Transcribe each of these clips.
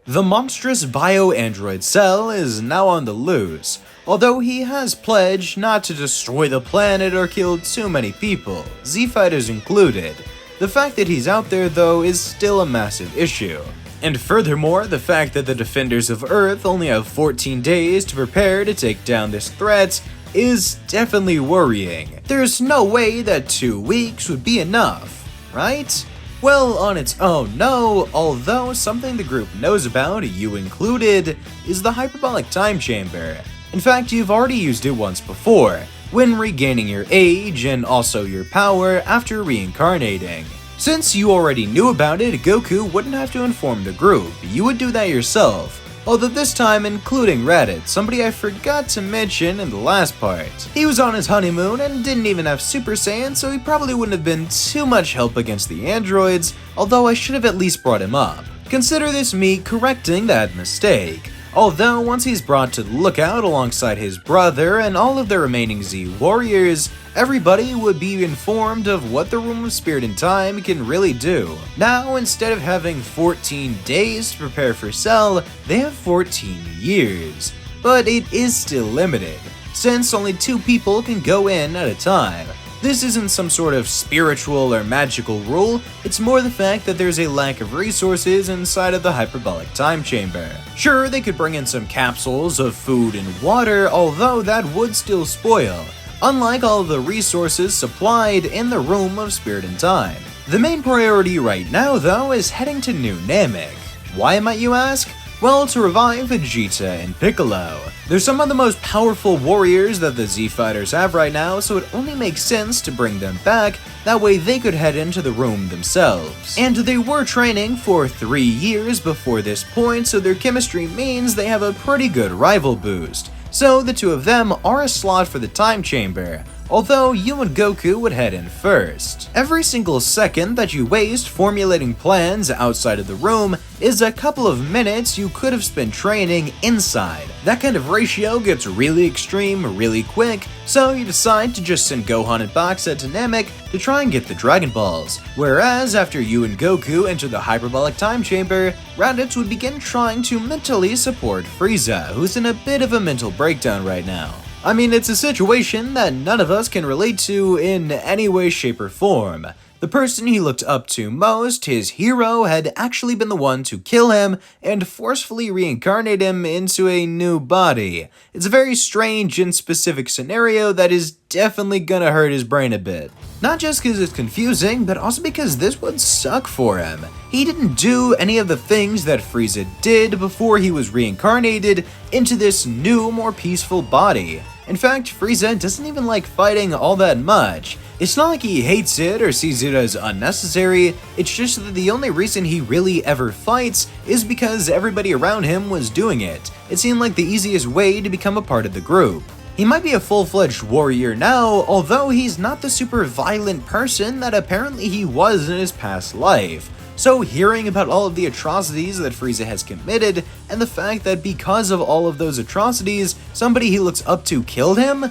The monstrous bio-android Cell is now on the loose, although he has pledged not to destroy the planet or kill too many people, Z-Fighters included. The fact that he's out there though is still a massive issue. And furthermore, the fact that the defenders of Earth only have 14 days to prepare to take down this threat is definitely worrying. There's no way that 2 weeks would be enough, right? Well, on its own, no, although something the group knows about, you included, is the hyperbolic time chamber. In fact, you've already used it once before, when regaining your age and also your power after reincarnating. Since you already knew about it, Goku wouldn't have to inform the group, you would do that yourself. Although this time including Raditz, somebody I forgot to mention in the last part. He was on his honeymoon and didn't even have Super Saiyan, so he probably wouldn't have been too much help against the androids, although I should have at least brought him up. Consider this me correcting that mistake. Although once he's brought to the lookout alongside his brother and all of the remaining Z warriors, everybody would be informed of what the Room of Spirit and Time can really do. Now, instead of having 14 days to prepare for Cell, they have 14 years. But it is still limited, since only 2 people can go in at a time. This isn't some sort of spiritual or magical rule, it's more the fact that there's a lack of resources inside of the hyperbolic time chamber. Sure, they could bring in some capsules of food and water, although that would still spoil, unlike all of the resources supplied in the Room of Spirit and Time. The main priority right now, though, is heading to New Namek. Why, might you ask? Well, to revive Vegeta and Piccolo. They're some of the most powerful warriors that the Z-Fighters have right now, so it only makes sense to bring them back, that way they could head into the room themselves. And they were training for 3 years before this point, so their chemistry means they have a pretty good rival boost. So the 2 of them are a slot for the time chamber, although you and Goku would head in first. Every single second that you waste formulating plans outside of the room is a couple of minutes you could have spent training inside. That kind of ratio gets really extreme really quick, so you decide to just send Gohan and Boxa to Namek to try and get the Dragon Balls. Whereas after you and Goku enter the hyperbolic time chamber, Raditz would begin trying to mentally support Frieza, who's in a bit of a mental breakdown right now. I mean, it's a situation that none of us can relate to in any way, shape, or form. The person he looked up to most, his hero, had actually been the one to kill him and forcefully reincarnate him into a new body. It's a very strange and specific scenario that is definitely gonna hurt his brain a bit. Not just because it's confusing, but also because this would suck for him. He didn't do any of the things that Frieza did before he was reincarnated into this new, more peaceful body. In fact, Frieza doesn't even like fighting all that much. It's not like he hates it or sees it as unnecessary, it's just that the only reason he really ever fights is because everybody around him was doing it. It seemed like the easiest way to become a part of the group. He might be a full-fledged warrior now, although he's not the super violent person that apparently he was in his past life. So hearing about all of the atrocities that Frieza has committed, and the fact that because of all of those atrocities, somebody he looks up to killed him?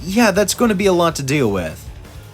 Yeah, that's going to be a lot to deal with.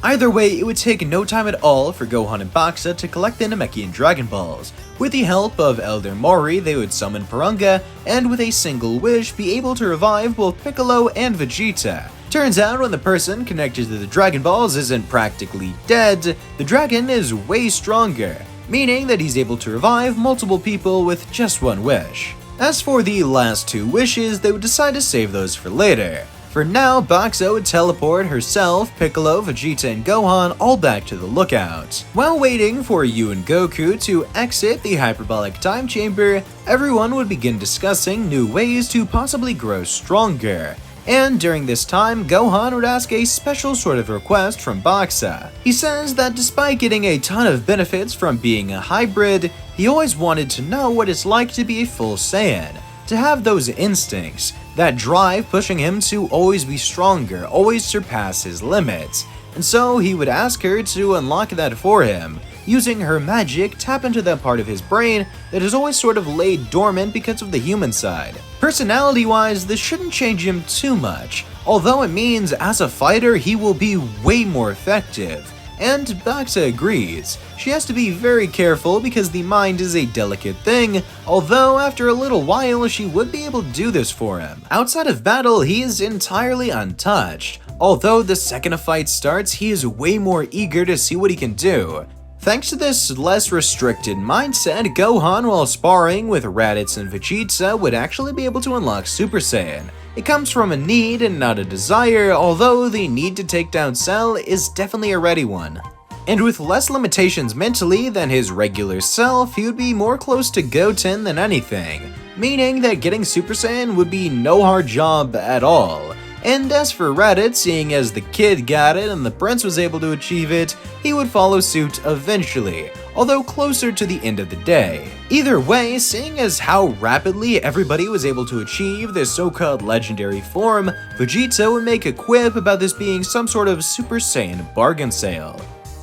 Either way, it would take no time at all for Gohan and Boxa to collect the Namekian Dragon Balls. With the help of Elder Mori, they would summon Porunga, and with a single wish be able to revive both Piccolo and Vegeta. Turns out when the person connected to the Dragon Balls isn't practically dead, the dragon is way stronger, meaning that he's able to revive multiple people with just one wish. As for the last 2 wishes, they would decide to save those for later. For now, Boxa would teleport herself, Piccolo, Vegeta, and Gohan all back to the lookout. While waiting for you and Goku to exit the hyperbolic time chamber, everyone would begin discussing new ways to possibly grow stronger. And during this time, Gohan would ask a special sort of request from Boxa. He says that despite getting a ton of benefits from being a hybrid, he always wanted to know what it's like to be a full Saiyan, to have those instincts, that drive pushing him to always be stronger, always surpass his limits. And so he would ask her to unlock that for him, using her magic tap into that part of his brain that is always sort of laid dormant because of the human side. Personality-wise, this shouldn't change him too much, although it means as a fighter he will be way more effective. and Bacta agrees. She has to be very careful because the mind is a delicate thing, although after a little while she would be able to do this for him. Outside of battle, he is entirely untouched. Although the second a fight starts, he is way more eager to see what he can do. Thanks to this less restricted mindset, Gohan, while sparring with Raditz and Vegeta, would actually be able to unlock Super Saiyan. It comes from a need and not a desire, although the need to take down Cell is definitely a ready one. And with less limitations mentally than his regular self, he would be more close to Goten than anything, meaning that getting Super Saiyan would be no hard job at all. And as for Raditz, seeing as the kid got it and the prince was able to achieve it, he would follow suit eventually, although closer to the end of the day. Either way, seeing as how rapidly everybody was able to achieve this so-called legendary form, Vegeta would make a quip about this being some sort of Super Saiyan bargain sale.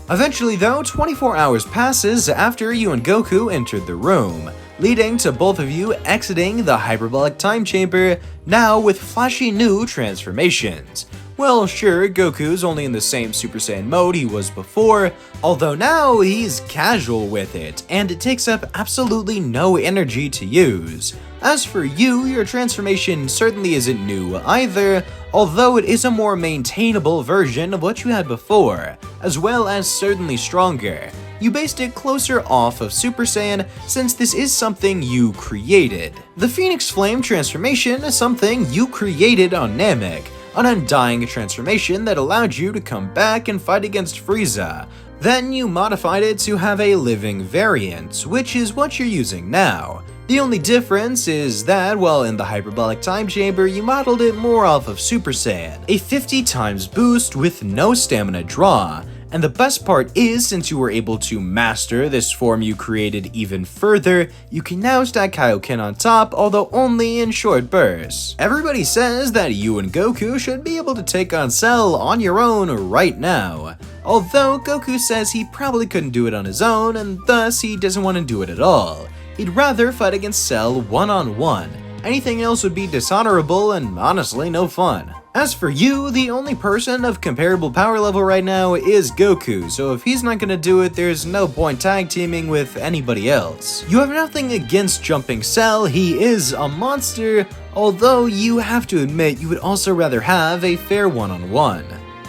Eventually though, 24 hours passes after you and Goku entered the room, leading to both of you exiting the hyperbolic time chamber, now with flashy new transformations. Well, sure, Goku's only in the same Super Saiyan mode he was before, although now he's casual with it, and it takes up absolutely no energy to use. As for you, your transformation certainly isn't new either, although it is a more maintainable version of what you had before, as well as certainly stronger. You based it closer off of Super Saiyan since this is something you created. The Phoenix Flame transformation is something you created on Namek, an undying transformation that allowed you to come back and fight against Frieza. Then you modified it to have a living variant, which is what you're using now. The only difference is that while in the hyperbolic time chamber, you modeled it more off of Super Saiyan, a 50 times boost with no stamina draw. And the best part is, since you were able to master this form you created even further, you can now stack Kaioken on top, although only in short bursts. Everybody says that you and Goku should be able to take on Cell on your own right now, although Goku says he probably couldn't do it on his own, and thus he doesn't want to do it at all. He'd rather fight against Cell one-on-one. Anything else would be dishonorable and honestly no fun. As for you, the only person of comparable power level right now is Goku, so if he's not gonna do it, there's no point tag teaming with anybody else. You have nothing against jumping Cell, he is a monster, although you have to admit you would also rather have a fair one-on-one.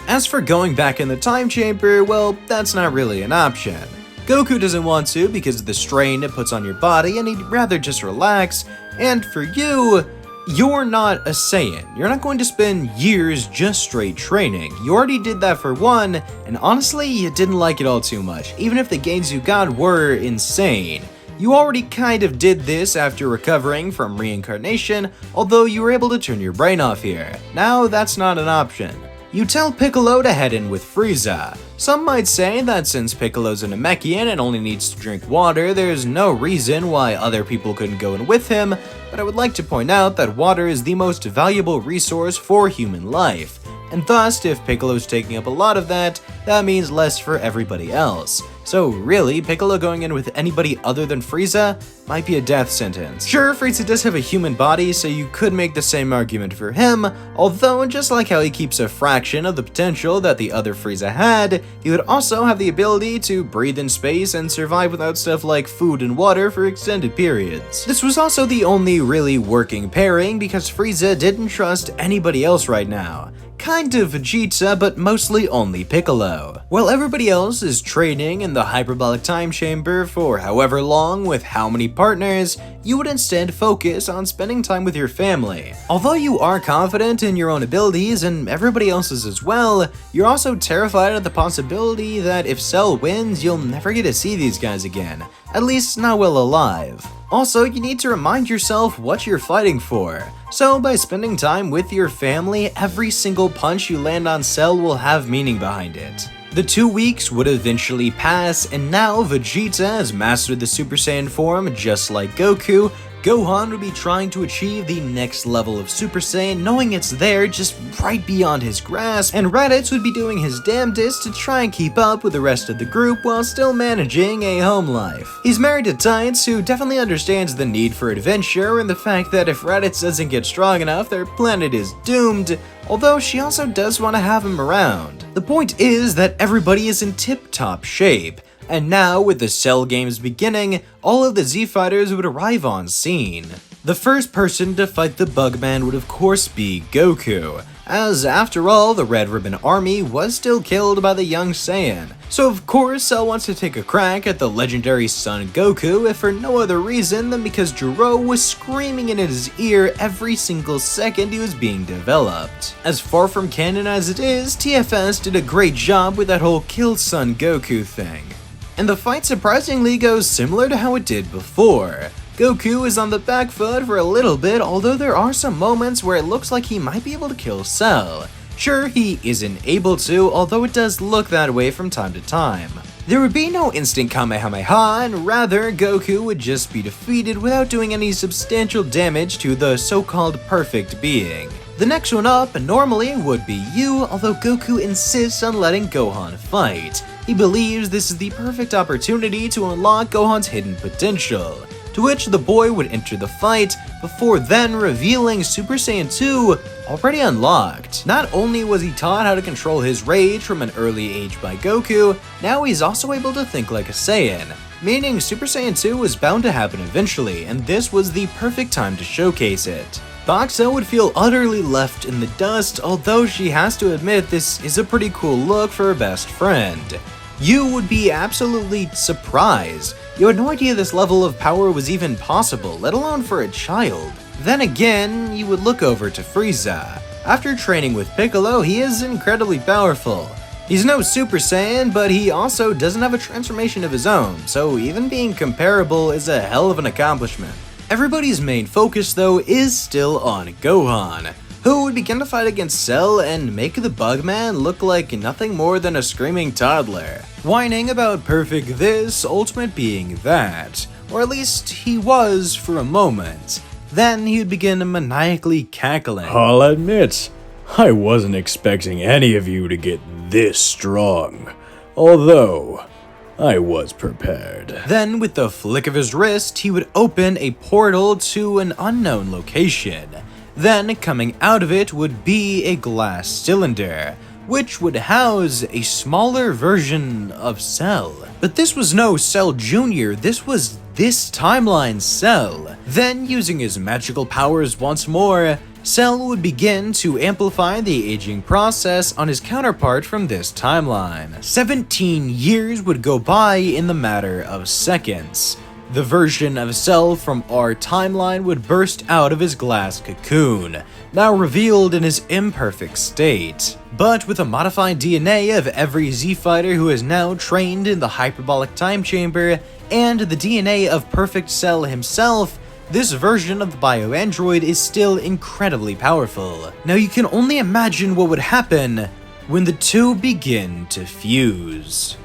As for going back in the time chamber, well, that's not really an option. Goku doesn't want to because of the strain it puts on your body and he'd rather just relax, and for you, you're not a Saiyan. You're not going to spend years just straight training. You already did that for one, and honestly, you didn't like it all too much, even if the gains you got were insane. You already kind of did this after recovering from reincarnation, although you were able to turn your brain off here. Now that's not an option. You tell Piccolo to head in with Frieza. Some might say that since Piccolo's a Namekian and only needs to drink water, there's no reason why other people couldn't go in with him, but I would like to point out that water is the most valuable resource for human life, and thus if Piccolo's taking up a lot of that, that means less for everybody else. So really, Piccolo going in with anybody other than Frieza might be a death sentence. Sure, Frieza does have a human body, so you could make the same argument for him, although just like how he keeps a fraction of the potential that the other Frieza had, he would also have the ability to breathe in space and survive without stuff like food and water for extended periods. This was also the only really working pairing because Frieza didn't trust anybody else right now. Kind of Vegeta, but mostly only Piccolo. While everybody else is training in the hyperbolic time chamber for however long with how many partners, you would instead focus on spending time with your family. Although you are confident in your own abilities and everybody else's as well, you're also terrified at the possibility that if Cell wins, you'll never get to see these guys again, at least not while alive. Also, you need to remind yourself what you're fighting for. So by spending time with your family, every single punch you land on Cell will have meaning behind it. The 2 weeks would eventually pass, and now Vegeta has mastered the Super Saiyan form just like Goku, Gohan would be trying to achieve the next level of Super Saiyan, knowing it's there just right beyond his grasp, and Raditz would be doing his damnedest to try and keep up with the rest of the group while still managing a home life. He's married to Tights, who definitely understands the need for adventure and the fact that if Raditz doesn't get strong enough, their planet is doomed, although she also does want to have him around. The point is that everybody is in tip-top shape, and now, with the Cell games beginning, all of the Z-Fighters would arrive on scene. The first person to fight the Bugman would of course be Goku, as after all, the Red Ribbon Army was still killed by the young Saiyan. So of course, Cell wants to take a crack at the legendary Son Goku, if for no other reason than because Gero was screaming in his ear every single second he was being developed. As far from canon as it is, TFS did a great job with that whole Kill Son Goku thing. And the fight surprisingly goes similar to how it did before. Goku is on the back foot for a little bit, although there are some moments where it looks like he might be able to kill Cell. Sure, he isn't able to, although it does look that way from time to time. There would be no instant Kamehameha, and rather, Goku would just be defeated without doing any substantial damage to the so-called perfect being. The next one up, normally, would be you, although Goku insists on letting Gohan fight. He believes this is the perfect opportunity to unlock Gohan's hidden potential, to which the boy would enter the fight, before then revealing Super Saiyan 2 already unlocked. Not only was he taught how to control his rage from an early age by Goku, now he's also able to think like a Saiyan, meaning Super Saiyan 2 was bound to happen eventually, and this was the perfect time to showcase it. Boxo would feel utterly left in the dust, although she has to admit this is a pretty cool look for her best friend. You would be absolutely surprised. You had no idea this level of power was even possible, let alone for a child. Then again, you would look over to Frieza. After training with Piccolo, he is incredibly powerful. He's no Super Saiyan, but he also doesn't have a transformation of his own, so even being comparable is a hell of an accomplishment. Everybody's main focus, though, is still on Gohan, who would begin to fight against Cell and make the Bugman look like nothing more than a screaming toddler, whining about perfect this, ultimate being that, or at least he was for a moment. Then he'd begin maniacally cackling. I'll admit, I wasn't expecting any of you to get this strong, although I was prepared. Then, with the flick of his wrist, he would open a portal to an unknown location. Then, coming out of it would be a glass cylinder, which would house a smaller version of Cell. But this was no Cell Jr., this was this timeline's Cell. Then, using his magical powers once more, Cell would begin to amplify the aging process on his counterpart from this timeline. 17 years would go by in the matter of seconds. The version of Cell from our timeline would burst out of his glass cocoon, now revealed in his imperfect state. But with a modified DNA of every Z-Fighter who is now trained in the hyperbolic time chamber, and the DNA of Perfect Cell himself, this version of the Bio-Android is still incredibly powerful. Now you can only imagine what would happen when the two begin to fuse.